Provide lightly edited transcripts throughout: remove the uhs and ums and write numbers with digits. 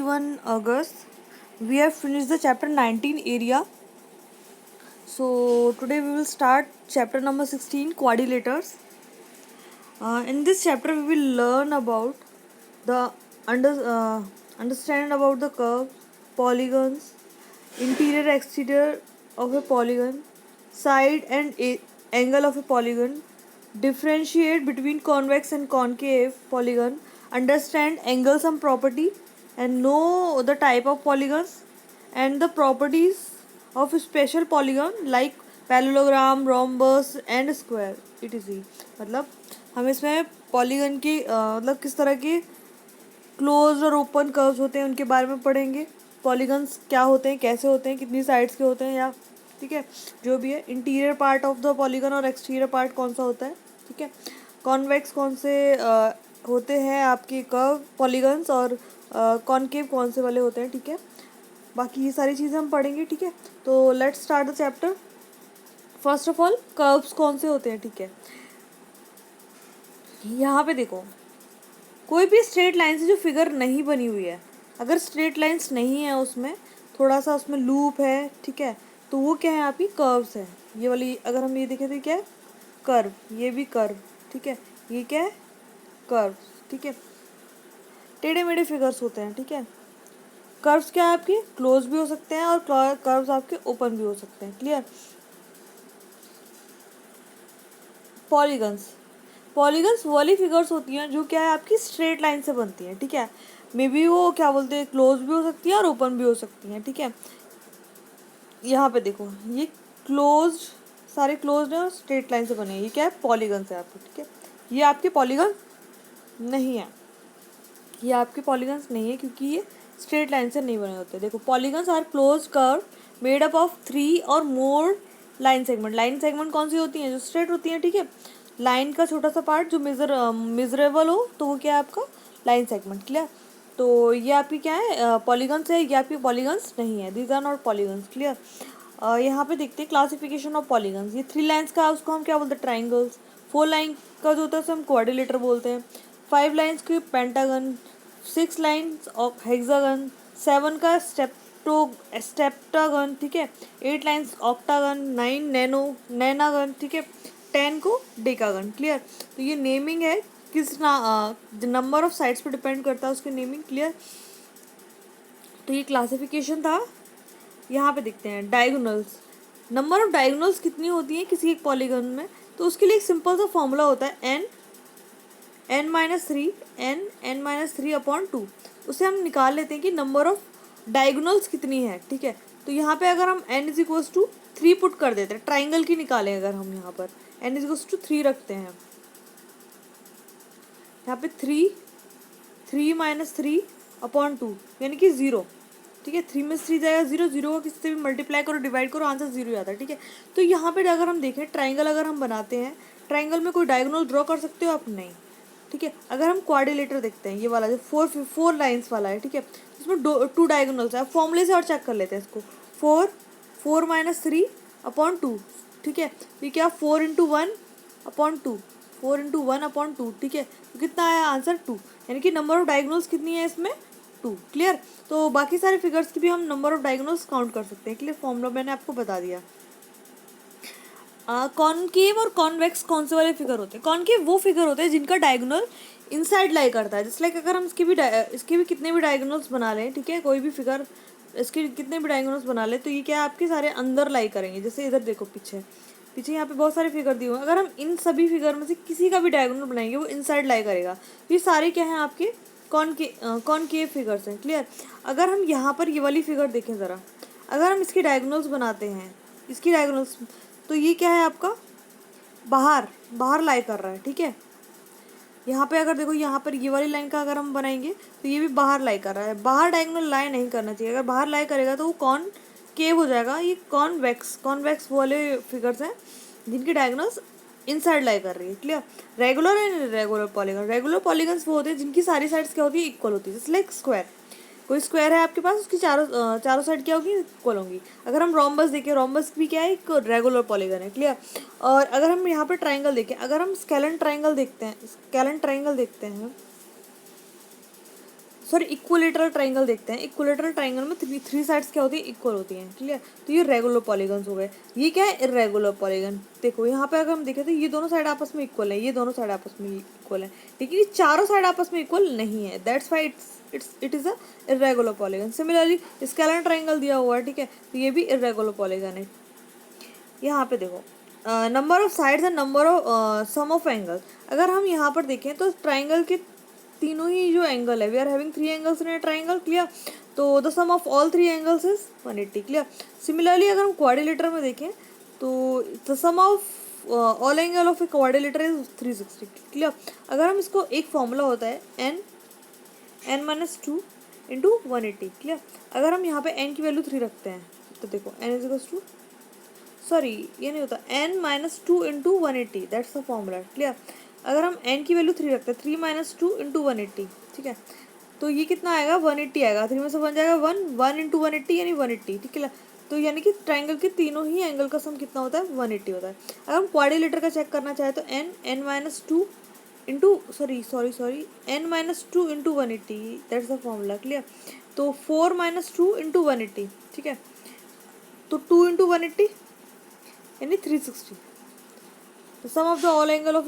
21 August. We have finished the chapter 19 area. So today we will start chapter number 16 quadrilaters. In this chapter we will learn about the understand about the curve, polygons, interior exterior of a polygon, side and angle of a polygon, differentiate between convex and concave polygon, understand angle sum property and know the type of polygons and the properties of special polygon like parallelogram, rhombus and square etc. मतलब हम इसमें polygon की मतलब किस तरह के close और open curves होते हैं उनके बारे में पढ़ेंगे। पॉलीगन्स क्या होते हैं, कैसे होते हैं, कितनी साइड्स के होते हैं, या ठीक है जो भी है। Interior part of the polygon और एक्सटीरियर पार्ट कौन सा होता है, ठीक है। कॉन्वेक्स कौन से होते हैं आपके कर्व पॉलीगन्स और कॉनकेव कौन से वाले होते हैं, ठीक है। बाकी ये सारी चीज़ें हम पढ़ेंगे, ठीक है। तो let's start the chapter. First of all curves कौन से होते हैं, ठीक है। यहाँ पे देखो, कोई भी स्ट्रेट लाइन से जो फिगर नहीं बनी हुई है, अगर स्ट्रेट लाइंस नहीं है उसमें, थोड़ा सा उसमें लूप है, ठीक है, तो वो क्या है आपकी कर्व्स है। ये वाली अगर हम ये देखें तो क्या है, कर्व, ये भी कर्व, ठीक है, ये क्या है, कर्व, ठीक है। टेढ़े मेढ़े फिगर्स होते हैं, ठीक है। कर्व्स क्या है आपके, क्लोज भी हो सकते हैं और कर्व्स आपके ओपन भी हो सकते हैं, क्लियर। पॉलीगन्स, पॉलीगन्स वाली फिगर्स होती हैं जो क्या है आपकी स्ट्रेट लाइन से बनती हैं, ठीक है। मे बी वो क्या बोलते हैं, क्लोज भी हो सकती है और ओपन भी हो सकती हैं, ठीक है। यहाँ पे देखो, ये क्लोज, सारे क्लोज हैं और स्ट्रेट लाइन से बने हैं, ये क्या है, पॉलीगन्स है आपके, ठीक है। ये आपके पॉलीगन नहीं है, ये आपके पॉलीगन्स नहीं है क्योंकि ये स्ट्रेट लाइन से नहीं बने होते। देखो, polygons are close curve made up of 3 और more line segment. Line segment कौन सी होती हैं, जो स्ट्रेट होती हैं, ठीक है। लाइन का छोटा सा पार्ट जो मेजरेबल हो तो वो क्या है आपका लाइन सेगमेंट, क्लियर। तो ये आपकी क्या है, पॉलीगन्स है, ये आपकी पॉलीगन्स नहीं है, these are not polygons, clear. यहाँ पे देखते हैं क्लासिफिकेशन ऑफ पॉलीगन्स। ये 3 लाइन्स का उसको हम क्या बोलते हैं, ट्राइंगल्स। 4 लाइन का जो होता है उसे हम क्वाड्रिलेटर बोलते हैं। 5 लाइन्स की पेंटागन, 6 लाइन्स ऑफ हेक्सागन, 7 का स्टेप्टागन, ठीक है। 8 लाइन्स ऑक्टागन, 9 नैनागन, ठीक है। 10 को डेकागन, क्लियर। तो ये नेमिंग है किस नंबर ऑफ साइड्स पे डिपेंड करता है उसकी नेमिंग, क्लियर। तो ये क्लासिफिकेशन था। यहाँ पे देखते हैं डायगोनल्स। नंबर ऑफ डायगोनल्स कितनी होती है किसी एक पॉलीगन में, तो उसके लिए एक सिंपल सा फॉर्मूला होता है n-3 अपॉन 2। उसे हम निकाल लेते हैं कि नंबर ऑफ डायगोनल्स कितनी है, ठीक है। तो यहाँ पे अगर हम n is equals to 3 put कर देते हैं, ट्राइंगल की निकालें अगर हम यहाँ पर n इज इक्वल्स टू 3 रखते हैं, यहाँ पे 3 अपॉन 2 यानी कि 0, ठीक है। 3 में 3 जाएगा 0, 0 को किसी से भी मल्टीप्लाई करो, डिवाइड करो, आंसर 0 आता है, ठीक है। तो यहाँ पे अगर हम देखें ट्राइंगल अगर हम बनाते हैं, ट्राइंगल में कोई डायगोनल ड्रॉ कर सकते हो आप, नहीं, ठीक है। अगर हम क्वाड्रिलेटर देखते हैं, ये वाला जो 4 लाइन्स वाला है, ठीक है, इसमें 2 डायगोनल्स है। फॉर्मूले से और चेक कर लेते हैं इसको। 4 माइनस 3 अपॉन 2, ठीक है। ये क्या, 4 इंटू 1 अपॉन 2, 4 इंटू 1 अपॉन 2, ठीक है। तो कितना आया आंसर, 2, यानी कि नंबर ऑफ डायगोनल्स कितनी है इसमें, 2, क्लियर। तो बाकी सारे फिगर्स की भी हम नंबर ऑफ डायगोनल्स काउंट कर सकते हैं, क्लियर। फॉर्मूला मैंने आपको बता दिया। कॉनकेव और कॉन्वेक्स कौन से वाले फिगर होते हैं। कॉनकेव वो फिगर होते हैं जिनका डायगोनल इनसाइड लाई करता है। जस्ट लाइक अगर हम इसके भी कितने भी डायगोनल्स बना लें, ठीक है, कोई भी फिगर इसके कितने भी डायगोनल्स बना लें, तो ये क्या है आपके सारे अंदर लाई करेंगे। जैसे इधर देखो, पीछे यहाँ पे बहुत सारे फिगर दिए हुए हैं, अगर हम इन सभी फिगर में से किसी का भी डायगोनल बनाएंगे वो इनसाइड लाई करेगा। ये सारे क्या हैं आपके कॉनकेव फिगर्स हैं, क्लियर। अगर हम यहाँ पर ये वाली फिगर देखें ज़रा, अगर हम इसके डायगोनल्स बनाते हैं, इसकी डायगोनल्स, तो ये क्या है आपका बाहर लाई कर रहा है, ठीक है। यहाँ पे अगर देखो, यहाँ पर ये वाली लाइन का अगर हम बनाएंगे तो ये भी बाहर लाई कर रहा है। बाहर डायगोनल लाई नहीं करना चाहिए, अगर बाहर लाई करेगा तो वो कॉनकेव हो जाएगा। ये कॉन्वेक्स वाले फिगर्स हैं जिनकी डायगोनल्स इनसाइड लाई कर रही है, clear. Regular and irregular polygon, regular polygons वो होते हैं जिनकी सारी साइड्स क्या होती है, इक्वल होती है। जैसे लाइक स्क्वायर, कोई स्क्वायर है आपके पास, उसकी चारों साइड क्या होगी, इक्वल होंगी। अगर हम रोम्बस देखें, रोम्बस भी क्या है, एक रेगुलर पॉलीगन है, क्लियर। और अगर हम यहाँ पर ट्राइंगल देखें, अगर हम स्केलन ट्राइंगल देखते हैं, सॉरी इक्विलेटरल ट्राइंगल देखते हैं। इक्विलेटरल ट्राइंगल में थ्री साइड्स क्या होती है, इक्वल होती हैं, क्लियर। तो ये रेगुलर पॉलीगन्स हो गए। ये क्या है, इरेगुलर पॉलीगन। देखो यहाँ पे अगर हम देखें तो ये दोनों साइड आपस में इक्वल है, ये दोनों साइड आपस में इक्वल है, लेकिन ये चारों साइड आपस में इक्वल नहीं है, that's why it is a irregular polygon. Similarly scalar triangle दिया हुआ है, ठीक है, तो ये भी इरेगुलर पॉलीगन है। यहाँ पे देखो number of sides and number of sum of angles. अगर हम यहाँ पर देखें तो ट्राइंगल के तीनों ही जो एंगल है, we are having 3 angles in a triangle, clear. तो the sum of all 3 angles is 180, clear. Similarly अगर हम क्वाड्रिलेटर में देखें तो the sum of all angle of a quadrilateral is 360, clear. अगर हम इसको एक फॉर्मूला होता है n-2 इंटू 180, क्लियर। अगर हम यहाँ पे n की वैल्यू 3 रखते हैं तो देखो n is equals to, sorry ये नहीं होता, n-2 into 180, that's the formula, clear. अगर हम n की वैल्यू 3 रखते हैं, 3-2 इंटू 180, ठीक है, तो ये कितना आएगा, 180 आएगा। 3 में से बन जाएगा 1 इंटू 180 यानी 180, ठीक है। तो यानी कि ट्राइंगल के तीनों ही एंगल का सम कितना होता है, 180 होता है। अगर हम क्वाड्रिलेटर का चेक करना चाहें तो n-2 into sorry n-2 into 180, that's the formula, clear. तो 4-2 इंटू 180, ठीक है, तो 2 इंटू 180 यानी 360। तो sum of the all angle of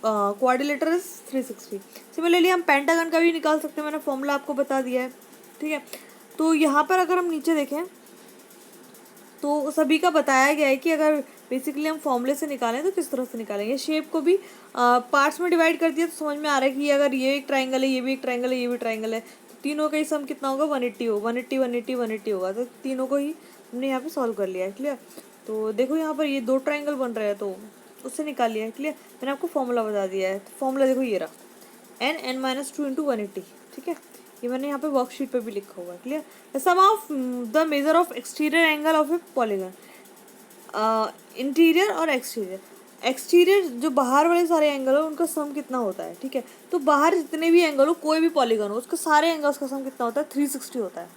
quadrilateral is 360। Similarly हम पेंटागन का भी निकाल सकते हैं, मैंने फॉर्मूला आपको बता दिया है, ठीक है। तो यहाँ पर अगर हम नीचे देखें तो सभी का बताया गया है कि अगर बेसिकली हम फॉर्मूले से निकालें तो किस तरह से निकालेंगे। शेप को भी पार्ट्स में डिवाइड कर दिया तो समझ में आ रहा है कि अगर ये एक ट्राइंगल है, ये भी एक ट्राइंगल है, ये भी ट्राइंगल है, तो तीनों का ही सम कितना होगा, 180 होगा, 180 होगा। तो तीनों को ही हमने यहाँ पे सॉल्व कर लिया है, क्लियर। तो देखो यहाँ पर ये 2 ट्राइंगल बन रहे हैं तो उससे निकाल लिया है, क्लियर। मैंने आपको फॉर्मूला बता दिया है, तो फॉर्मूला देखो ये रहा, n-2 इंटू 180, ठीक है। ये मैंने यहाँ पे वर्कशीट पे भी लिखा हुआ है, clear. The sum of the major of exterior angle of a polygon, interior और एक्सटीरियर जो बाहर वाले सारे एंगल हो उनका सम कितना होता है, ठीक है। तो बाहर जितने भी एंगल हो, कोई भी पॉलीगन हो, उसके सारे एंगल्स का सम कितना होता है, 360 होता है,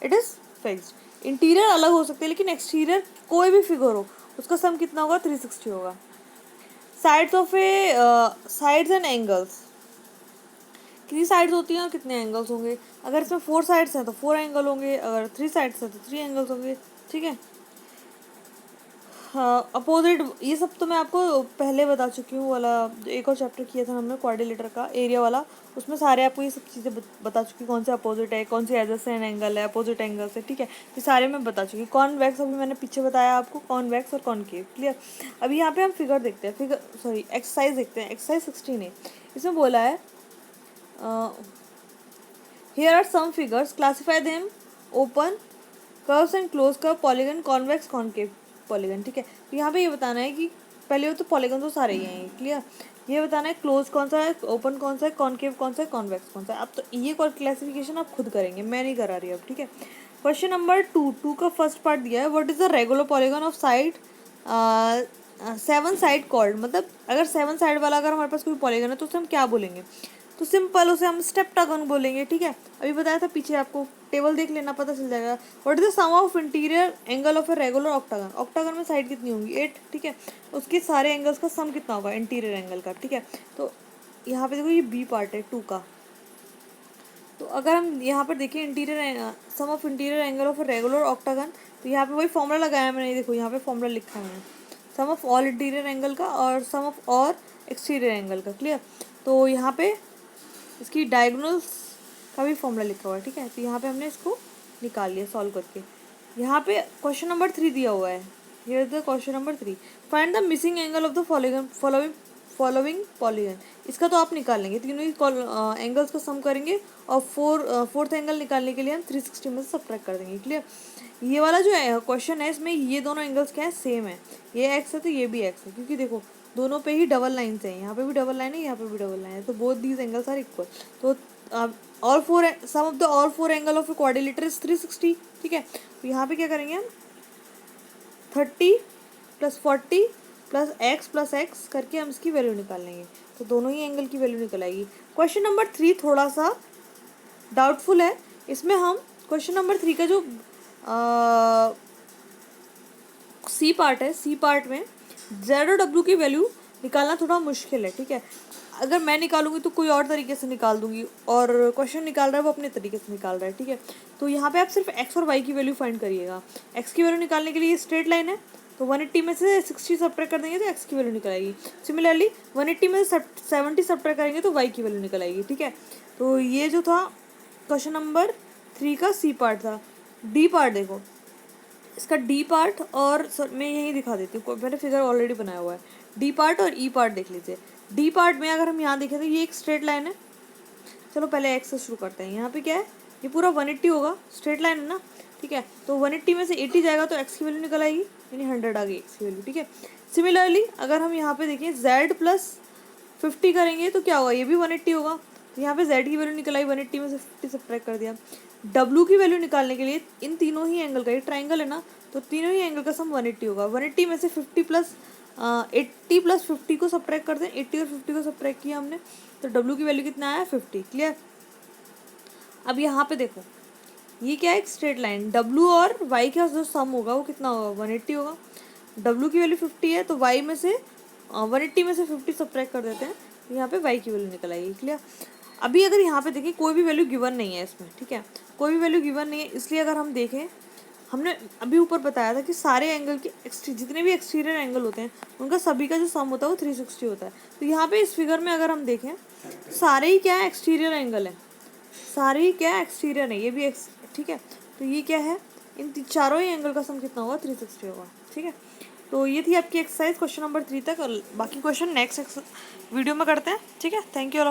इट इज़ फिक्स्ड। इंटीरियर अलग हो सकते हैं लेकिन एक्सटीरियर कोई भी फिगर हो उसका सम कितना होगा, 360 होगा। Sides of A sides and angles, कितनी साइड्स होती हैं और कितने एंगल्स होंगे। अगर इसमें 4 साइड्स हैं तो 4 एंगल होंगे, अगर 3 साइड्स हैं तो 3 एंगल्स होंगे, ठीक है। हाँ अपोजिट, ये सब तो मैं आपको पहले बता चुकी हूँ वाला, जो एक और चैप्टर किया था हमने क्वाड्रिलेटर का एरिया वाला, उसमें सारे आपको ये सब चीज़ें बता चुकी, कौन से अपोजिट है, कौन सी एडजेसेंट एंगल है, अपोजिट एंगल से, ठीक है, ये सारे मैं बता चुकी। कॉन्वेक्स अभी मैंने पीछे बताया आपको, कॉन्वेक्स और कॉनकेव, क्लियर। अभी यहाँ पे हम फिगर देखते हैं, एक्सरसाइज देखते हैं, एक्सरसाइज 16 है। इसमें बोला है here are some figures, classify them, open curves and close curve, polygon, convex, concave polygon, ठीक है। तो यहाँ पे ये बताना है कि पहले वो तो पॉलीगन तो सारे ही हैं, क्लियर। ये बताना है क्लोज कौन सा है, ओपन कौन सा है, कॉनकेव कौन सा है, कॉन्वेक्स कौन सा है। अब तो ये क्लासिफिकेशन आप खुद करेंगे, मैं नहीं करा रही अब, ठीक है। क्वेश्चन नंबर 2 का फर्स्ट पार्ट दिया है, what is the regular polygon of side 7 side chord. मतलब अगर 7 साइड वाला अगर हमारे पास कोई पॉलीगन है तो उसे हम क्या बोलेंगे, तो सिंपल उसे हम स्टेप्टागन बोलेंगे, ठीक है। अभी बताया था पीछे, आपको टेबल देख लेना पता चल जाएगा। What is the sum of interior angle of a regular octagon. Octagon में साइड कितनी होंगी, 8, ठीक है। उसके सारे एंगल्स का सम कितना होगा इंटीरियर एंगल का, ठीक है। तो यहाँ पे देखो ये बी पार्ट है 2 का। तो अगर हम यहाँ पर देखें interior sum of interior angle of a regular octagon, तो यहाँ पे वही फॉर्मूला लगाया मैंने, देखो यहाँ पे फॉर्मूला लिखा है मैंने, सम ऑफ ऑल इंटीरियर एंगल का और सम ऑफ और एक्सटीरियर एंगल का, क्लियर। तो यहाँ पे इसकी डायगोनल्स का भी फॉर्मूला लिखा हुआ है, ठीक है। तो यहाँ पे हमने इसको निकाल लिया सॉल्व करके। यहाँ पे क्वेश्चन नंबर 3 दिया हुआ है, here is the question number 3, find the missing angle of the following polygon. इसका तो आप निकाल लेंगे, तीनों ही एंगल्स का सम करेंगे और फोर्थ एंगल निकालने के लिए हम 360 में से सब्ट्रैक्ट कर देंगे, क्लियर। ये वाला जो क्वेश्चन है इसमें ये दोनों एंगल्स क्या है, सेम है, ये एक्स है तो ये भी एक्स है, क्योंकि देखो दोनों पे ही डबल लाइन्स हैं, यहाँ पे भी डबल लाइन है, यहाँ पे भी डबल लाइन है, तो both these angles are equal. तो sum of the all 4 angle of a quadrilateral is 360, ठीक है। तो यहाँ पे क्या करेंगे हम 30 + 40 + x करके हम इसकी वैल्यू निकाल लेंगे, तो दोनों ही एंगल की वैल्यू निकल आएगी। क्वेश्चन नंबर 3 थोड़ा सा डाउटफुल है, इसमें हम क्वेश्चन नंबर 3 का जो सी पार्ट है, सी पार्ट में Z और W की वैल्यू निकालना थोड़ा मुश्किल है, ठीक है। अगर मैं निकालूंगी तो कोई और तरीके से निकाल दूंगी, और क्वेश्चन निकाल रहा है वो अपने तरीके से निकाल रहा है, ठीक है। तो यहाँ पे आप सिर्फ एक्स और वाई की वैल्यू फाइंड करिएगा। एक्स की वैल्यू निकालने के लिए ये स्ट्रेट लाइन है, तो 180 में से 60 सब्ट्रैक्ट कर देंगे तो एक्स की वैल्यू निकल आएगी। सिमिलरली 180 में से 70 सब्ट्रैक्ट करेंगे तो वाई की वैल्यू निकल आएगी, ठीक है। तो ये जो था क्वेश्चन नंबर 3 का सी पार्ट था। डी पार्ट देखो, इसका डी पार्ट और मैं यहीं दिखा देती हूँ, मैंने फिगर ऑलरेडी बनाया हुआ है। डी पार्ट और ई पार्ट देख लीजिए। डी पार्ट में अगर हम यहाँ देखें तो ये एक स्ट्रेट लाइन है। चलो पहले एक्स से शुरू करते हैं। यहाँ पे क्या है, ये पूरा 180 होगा, स्ट्रेट लाइन है ना, ठीक है। तो 180 में से 80 जाएगा तो एक्स की वैल्यू निकल आएगी, यानी 100 आ गई एक्स की वैल्यू, ठीक है। सिमिलरली अगर हम यहाँ पे देखें z प्लस 50 करेंगे तो क्या होगा, ये भी 180 होगा। तो यहाँ पे z की वैल्यू निकल आई, 180 में से 50 सब्ट्रैक्ट कर दिया। w की वैल्यू निकालने के लिए इन तीनों ही एंगल का, ये ट्राइंगल है ना, तो तीनों ही एंगल का सम 180 होगा। 180 में से 50 प्लस 80 प्लस 50 को सब्ट्रैक्ट कर दें, 80 और 50 को सब्ट्रैक्ट किया हमने, तो w की वैल्यू कितना आया, 50। क्लियर। अब यहाँ पे देखो, ये क्या है, एक स्ट्रेट लाइन। w और y का जो सम होगा वो कितना होगा, 180 होगा। w की वैल्यू 50 है, तो y में से 180 में से 50 सब्ट्रैक्ट कर देते हैं, तो यहाँ पे y की वैल्यू निकल आएगी। क्लियर। अभी अगर यहाँ पे देखें कोई भी वैल्यू गिवन नहीं है इसमें, ठीक है, कोई भी वैल्यू गिवन नहीं है, इसलिए अगर हम देखें, हमने अभी ऊपर बताया था कि सारे एंगल के जितने भी एक्सटीरियर एंगल होते हैं उनका सभी का जो सम होता है वो 360 होता है। तो यहाँ पे इस फिगर में अगर हम देखें, सारे ही क्या है, एक्सटीरियर एंगल है, सारे ही क्या है, एक्सटीरियर है, ये भी ठीक है। तो ये क्या है, इन चारों ही एंगल का सम कितना होगा, 360 होगा, ठीक है। तो ये थी आपकी एक्सरसाइज क्वेश्चन नंबर 3 तक, और बाकी क्वेश्चन नेक्स्ट वीडियो में करते हैं, ठीक है। Thank you all.